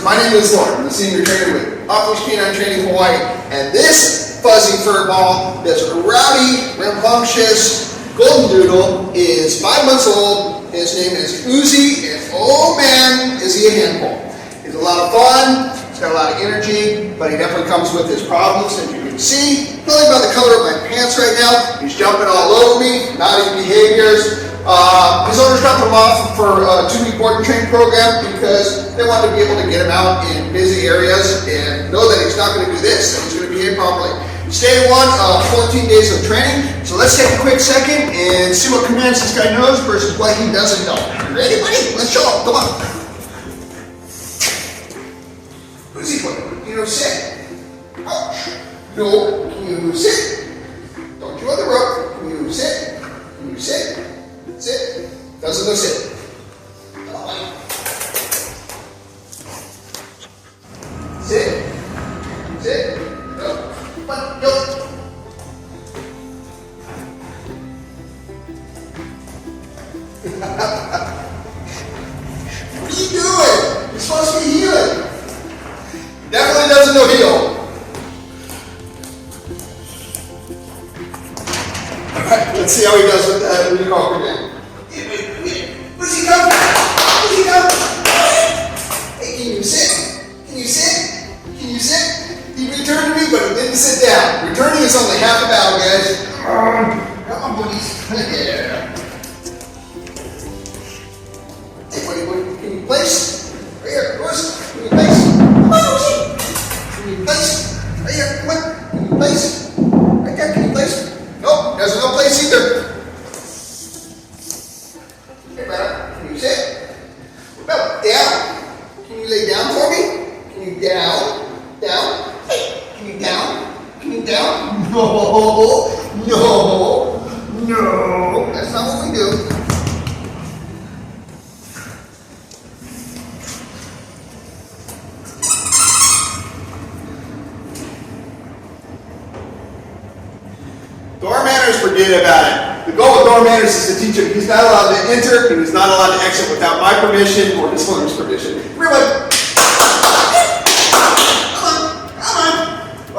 My name is Lauren. I'm the senior trainer with Off-Leash Canine Training Hawaii, and this fuzzy fur ball, this rowdy, rambunctious golden doodle is 5 months old. His name is Uzi, and oh man, is he a handful. He's a lot of fun, he's got a lot of energy, but he definitely comes with his problems, as you can see. Probably by the color of my pants right now, he's jumping all over me, naughty behaviors. His owners dropped him off for a 2-week board and train program because they wanted to be able to get him out in busy areas and know that he's not going to do this, that he's going to behave properly. Stay 14 days of training. So let's take a quick second and see what commands this guy knows versus what he doesn't know. You ready, buddy? Let's show him. Come on. Who's he putting? You know, sit. Ouch. No. Can you sit? Don't you on the rope. Can you sit? Can you sit? Sit. Doesn't know sit. Sit. Sit. No. Come on. Go. What are you doing? You're supposed to be healing. Definitely doesn't know heel. Alright, let's see how he does with that recall command. Where's he come? Where's he come? Hey, can you sit? Can you sit? Can you sit? He returned to me, but he didn't sit down. Returning is only half the battle, guys. Come on, buddies. Yeah. Hey, buddy, can you place? Right here, Doris. Can you place? Come on, Doris. Can you place? Right here, come on. Can you place? Right there, can you place? Nope, there's no place either. Hey, brother, can you sit? No, down. Can you lay down for me? Can you down? Down? Hey, can you down? Can you down? No, no, no. That's not what we do. Door manners, forget about it. The goal of door manners is to teach him he's not allowed to enter and he's not allowed to exit without my permission or his owner's permission. Everyone, come on, come on.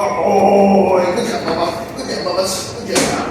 Oh, good job, Mama. Good job, Mamas. Good job.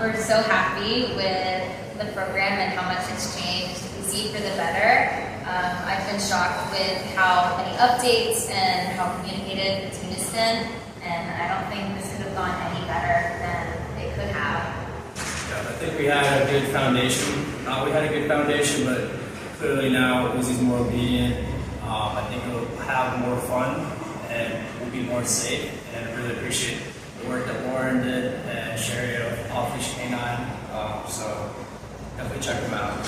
We're so happy with the program and how much it's changed. We see for the better. I've been shocked with how many updates and how communicated the team has been, and I don't think this could have gone any better than it could have. Yeah, I think we had a good foundation. We had a good foundation, but clearly now Uzi's more obedient. I think we'll have more fun and we'll be more safe. And I really appreciate the work that Lauren did and Sherry of Off Leash Canine. So definitely check them out.